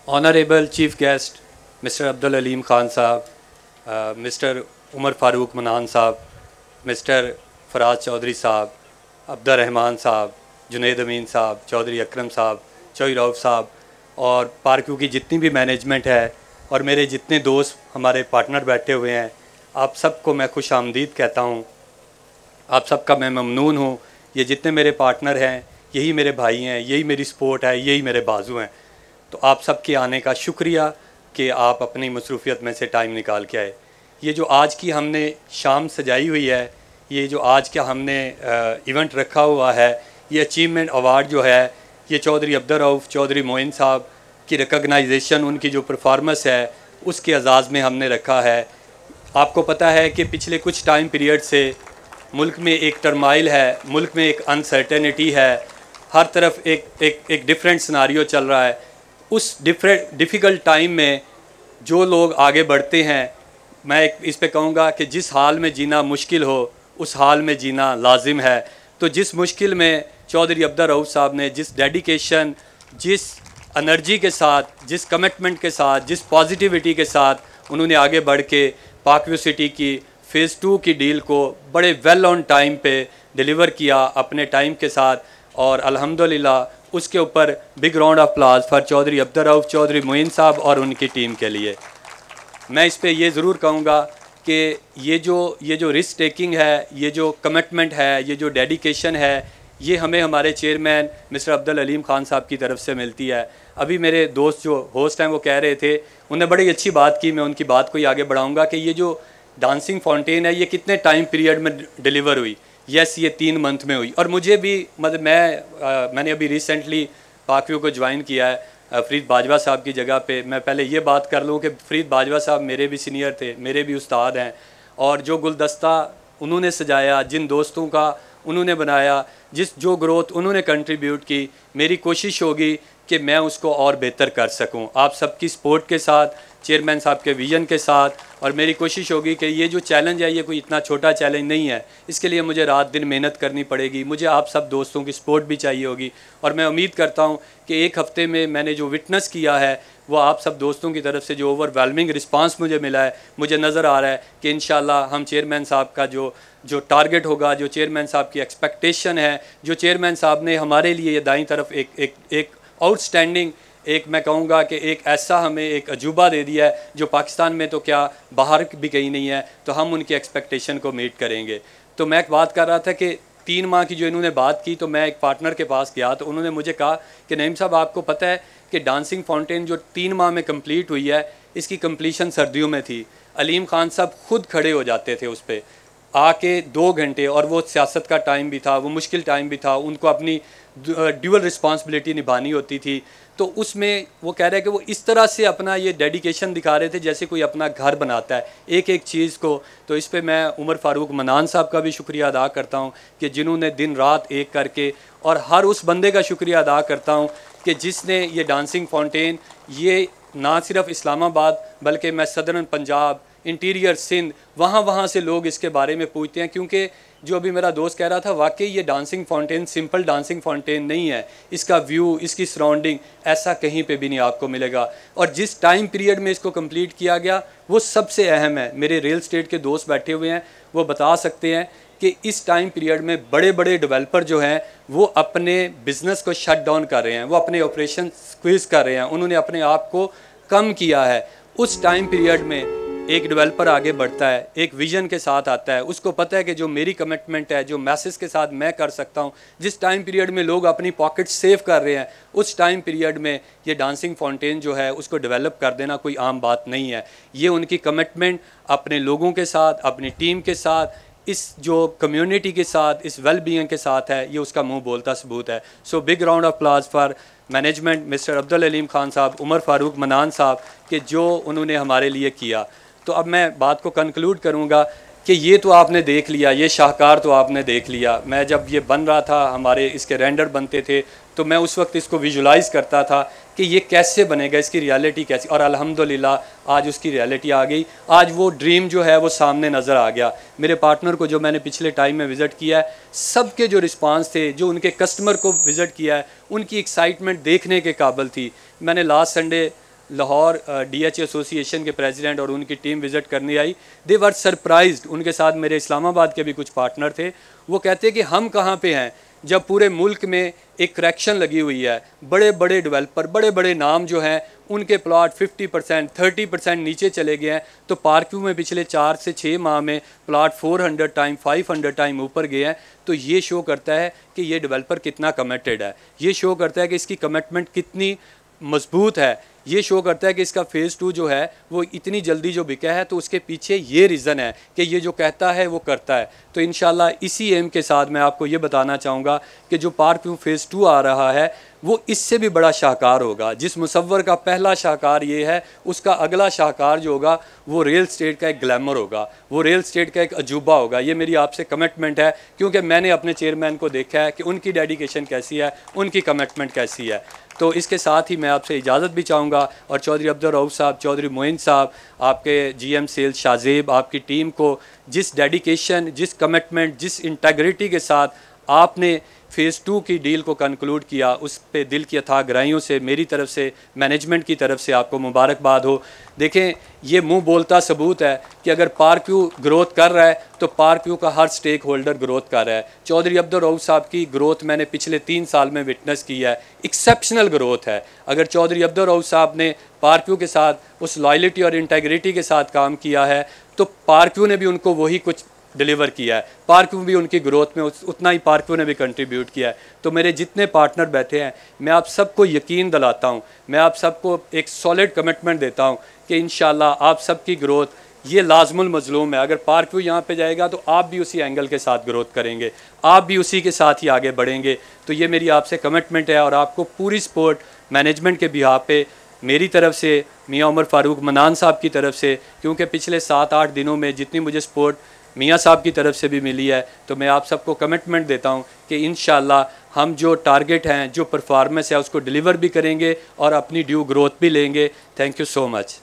Honourable chief guest mister Abdul Aleem Khan साहब, mister Umar Farooq मनान साहब, मिस्टर फराज चौधरी साहब, अब्दुर्रहमान साहब, जुनैद अमीन साहब, चौधरी अकरम साहब, चौधरी रऊफ़ साहब और पार्क व्यू की जितनी भी मैनेजमेंट है और मेरे जितने दोस्त हमारे पार्टनर बैठे हुए हैं, आप सबको मैं खुश आमदीद कहता हूँ। आप सबका मैं ममनून हूँ। ये जितने मेरे पार्टनर हैं यही मेरे भाई हैं, यही मेरी सपोर्ट है, यही मेरे बाजू हैं। तो आप सबके आने का शुक्रिया कि आप अपनी मसरूफ़ियत में से टाइम निकाल के आए। ये जो आज की हमने शाम सजाई हुई है, ये जो आज का हमने इवेंट रखा हुआ है, ये अचीवमेंट अवार्ड जो है, ये चौधरी अब्दुल रऊफ़ चौधरी मोइन साहब की रिकॉग्नाइजेशन, उनकी जो परफॉर्मेंस है उसके एजाज़ में हमने रखा है। आपको पता है कि पिछले कुछ टाइम पीरियड से मुल्क में एक टर्माइल है, मुल्क में एक अनसर्टेनिटी है, हर तरफ एक डिफरेंट सिनारियो चल रहा है। उस डिफ़िकल्ट टाइम में जो लोग आगे बढ़ते हैं, मैं इस पे कहूँगा कि जिस हाल में जीना मुश्किल हो उस हाल में जीना लाजिम है। तो जिस मुश्किल में चौधरी अब्दुल रऊफ़ साहब ने जिस डेडिकेशन, जिस एनर्जी के साथ, जिस कमिटमेंट के साथ, जिस पॉजिटिविटी के साथ उन्होंने आगे बढ़ के पार्क व्यू सिटी की फ़ेज़ 2 की डील को बड़े वेल ऑन टाइम पे डिलीवर किया अपने टाइम के साथ, और अल्हम्दुलिल्लाह उसके ऊपर big round of applause for Chaudhry Abdul Rauf Chaudhry Moin साहब और उनकी टीम के लिए। मैं इस पे ये ज़रूर कहूँगा कि ये जो रिस्क टेकिंग है, ये जो कमिटमेंट है, ये जो डेडिकेशन है, ये हमें हमारे चेयरमैन मिस्टर अब्दुल अलीम ख़ान साहब की तरफ से मिलती है। अभी मेरे दोस्त जो होस्ट हैं वो कह रहे थे, उन्होंने बड़ी अच्छी बात की, मैं उनकी बात को ही आगे बढ़ाऊँगा कि ये जो डांसिंग फाउंटेन है ये कितने टाइम पीरियड में डिलीवर हुई। यस, ये 3 मंथ में हुई। और मुझे भी मतलब मैंने अभी रिसेंटली पार्क व्यू को ज्वाइन किया है फ़रीद बाजवा साहब की जगह पे। मैं पहले ये बात कर लूँ कि फ़रीद बाजवा साहब मेरे भी सीनियर थे, मेरे भी उस्ताद हैं, और जो गुलदस्ता उन्होंने सजाया, जिन दोस्तों का उन्होंने बनाया, जो ग्रोथ उन्होंने कंट्रीब्यूट की, मेरी कोशिश होगी कि मैं उसको और बेहतर कर सकूं आप सबकी सपोर्ट के साथ, चेयरमैन साहब के विज़न के साथ। और मेरी कोशिश होगी कि ये जो चैलेंज है ये कोई इतना छोटा चैलेंज नहीं है, इसके लिए मुझे रात दिन मेहनत करनी पड़ेगी, मुझे आप सब दोस्तों की सपोर्ट भी चाहिए होगी। और मैं उम्मीद करता हूँ कि 1 हफ़्ते में मैंने जो विटनेस किया है वो आप सब दोस्तों की तरफ से जो ओवरवेलमिंग रिस्पांस मुझे मिला है, मुझे नज़र आ रहा है कि इंशाल्लाह हम चेयरमैन साहब का जो टारगेट होगा, जो चेयरमैन साहब की एक्सपेक्टेशन है, जो चेयरमैन साहब ने हमारे लिए ये दाईं तरफ एक आउटस्टैंडिंग, मैं कहूँगा कि एक ऐसा हमें एक अजूबा दे दिया है जो पाकिस्तान में तो क्या बाहर भी कहीं नहीं है, तो हम उनकी एक्सपेक्टेशन को मीट करेंगे। तो मैं एक बात कर रहा था कि 3 माह की जो इन्होंने बात की, तो मैं एक पार्टनर के पास गया तो उन्होंने मुझे कहा कि नईम साहब आपको पता है कि डांसिंग फाउंटेन जो 3 माह में कंप्लीट हुई है, इसकी कंप्लीशन सर्दियों में थी। अलीम खान साहब खुद खड़े हो जाते थे उस पर आके 2 घंटे, और वो सियासत का टाइम भी था, वो मुश्किल टाइम भी था, उनको अपनी ड्यूअल रिस्पॉन्सिबिलिटी निभानी होती थी। तो उसमें वो कह रहे हैं कि वो इस तरह से अपना ये डेडिकेशन दिखा रहे थे जैसे कोई अपना घर बनाता है एक एक चीज़ को। तो इस पे मैं उमर फ़ारूक मनान साहब का भी शुक्रिया अदा करता हूँ कि जिन्होंने दिन रात एक करके, और हर उस बंदे का शुक्रिया अदा करता हूँ कि जिसने ये डांसिंग फाउंटेन, ये ना सिर्फ इस्लामाबाद बल्कि मैं सदर्न पंजाब, इंटीरियर सिंध, वहाँ से लोग इसके बारे में पूछते हैं, क्योंकि जो अभी मेरा दोस्त कह रहा था, वाकई ये dancing fountain simple dancing fountain नहीं है। इसका व्यू, इसकी सराउंडिंग ऐसा कहीं पे भी नहीं आपको मिलेगा। और जिस टाइम पीरियड में इसको कंप्लीट किया गया वो सबसे अहम है। मेरे रियल स्टेट के दोस्त बैठे हुए हैं, वो बता सकते हैं कि इस टाइम पीरियड में बड़े बड़े डेवलपर जो हैं वो अपने बिज़नेस को शट डाउन कर रहे हैं, वो अपने ऑपरेशन स्क्वीज कर रहे हैं, उन्होंने अपने आप को कम किया है। उस टाइम पीरियड में एक डेवलपर आगे बढ़ता है, एक विज़न के साथ आता है, उसको पता है कि जो मेरी कमिटमेंट है, जो मैसेज के साथ मैं कर सकता हूँ, जिस टाइम पीरियड में लोग अपनी पॉकेट सेव कर रहे हैं, उस टाइम पीरियड में ये डांसिंग फाउंटेन जो है उसको डेवलप कर देना कोई आम बात नहीं है। ये उनकी कमिटमेंट अपने लोगों के साथ, अपनी टीम के साथ, इस जो कम्युनिटी के साथ, इस वेल बीइंग के साथ है, ये उसका मुंह बोलता सबूत है। So big round of applause for management mister Abdul Aleem Khan साहब, उमर फ़ारूक मनान साहब के जो उन्होंने हमारे लिए किया। तो अब मैं बात को कंक्लूड करूँगा कि ये तो आपने देख लिया, ये शाहकार तो आपने देख लिया। मैं जब ये बन रहा था, हमारे इसके रेंडर बनते थे, तो मैं उस वक्त इसको विजुलाइज़ करता था कि ये कैसे बनेगा, इसकी रियलिटी कैसी, और अल्हम्दुलिल्लाह आज उसकी रियलिटी आ गई। आज वो ड्रीम जो है वो सामने नज़र आ गया। मेरे पार्टनर को जो मैंने पिछले टाइम में विज़िट किया है, सबके जो रिस्पांस थे, जो उनके कस्टमर को विज़िट किया है, उनकी एक्साइटमेंट देखने के काबिल थी। मैंने last Sunday Lahore DH association के प्रेसिडेंट और उनकी टीम विज़िट करने आई, दे वर सरप्राइज्ड। उनके साथ मेरे इस्लामाबाद के भी कुछ पार्टनर थे। वो कहते कि हम कहाँ पे हैं जब पूरे मुल्क में एक करैक्शन लगी हुई है। बड़े बड़े डेवलपर, बड़े बड़े नाम जो हैं, उनके प्लॉट 50% 30% नीचे चले गए हैं। तो पार्कव्यू में पिछले 4 से 6 माह में प्लॉट 400 टाइम 500 टाइम ऊपर गए हैं। तो ये शो करता है कि ये डेवलपर कितना कमिटेड है, ये शो करता है कि इसकी कमिटमेंट कितनी मजबूत है, ये शो करता है कि इसका फ़ेज़ 2 जो है वो इतनी जल्दी जो बिका है। तो उसके पीछे ये रीज़न है कि ये जो कहता है वो करता है। तो इंशाल्लाह इसी एम के साथ मैं आपको ये बताना चाहूँगा कि जो पार्कव्यू फ़ेज़ 2 आ रहा है वो इससे भी बड़ा शाहकार होगा। जिस मुसव्वर का पहला शाहकार ये है, उसका अगला शाहकार जो होगा वो रियल स्टेट का एक ग्लैमर होगा, वो रियल स्टेट का एक अजूबा होगा। ये मेरी आपसे कमिटमेंट है, क्योंकि मैंने अपने चेयरमैन को देखा है कि उनकी डेडिकेशन कैसी है, उनकी कमिटमेंट कैसी है। तो इसके साथ ही मैं आपसे इजाज़त भी चाहूँगा और चौधरी अब्दुल रऊफ़ साहब, चौधरी मोइन साहब, आपके GM सेल्स शाहजेब, आपकी टीम को जिस डेडिकेशन, जिस कमिटमेंट, जिस इंटेग्रिटी के साथ आपने फ़ेज़ 2 की डील को कंक्लूड किया, उस पे दिल की अथाह गहराइयों से मेरी तरफ से, मैनेजमेंट की तरफ से आपको मुबारकबाद हो। देखें, ये मुंह बोलता सबूत है कि अगर पार्कव्यू ग्रोथ कर रहा है तो पार्कव्यू का हर स्टेक होल्डर ग्रोथ कर रहा है। चौधरी अब्दुल रऊफ़ साहब की ग्रोथ मैंने पिछले 3 साल में विटनेस की है, एक्सेप्शनल ग्रोथ है। अगर चौधरी अब्दुल रऊफ़ साहब ने पार्कव्यू के साथ उस लॉयल्टी और इंटेग्रिटी के साथ काम किया है तो पार्कव्यू ने भी उनको वही कुछ डिलीवर किया है। पार्कव्यू भी उनकी ग्रोथ में उतना ही पार्कव्यू ने भी कंट्रीब्यूट किया है। तो मेरे जितने पार्टनर बैठे हैं, मैं आप सबको यकीन दिलाता हूँ, मैं आप सबको एक सॉलिड कमिटमेंट देता हूँ कि इंशाल्लाह आप सबकी ग्रोथ ये लाजमुल मजलूम है। अगर पार्कव्यू यहाँ पे जाएगा तो आप भी उसी एंगल के साथ ग्रोथ करेंगे, आप भी उसी के साथ ही आगे बढ़ेंगे। तो ये मेरी आपसे कमिटमेंट है और आपको पूरी सपोर्ट मैनेजमेंट के बिहाफ पे मेरी तरफ से, मियाँ उमर फारूक मनान साहब की तरफ से, क्योंकि पिछले 7-8 दिनों में जितनी मुझे सपोर्ट मियाँ साहब की तरफ से भी मिली है, तो मैं आप सबको कमिटमेंट देता हूँ कि इंशाल्लाह हम जो टारगेट हैं, जो परफॉर्मेंस है, उसको डिलीवर भी करेंगे और अपनी ड्यू ग्रोथ भी लेंगे। Thank you so much.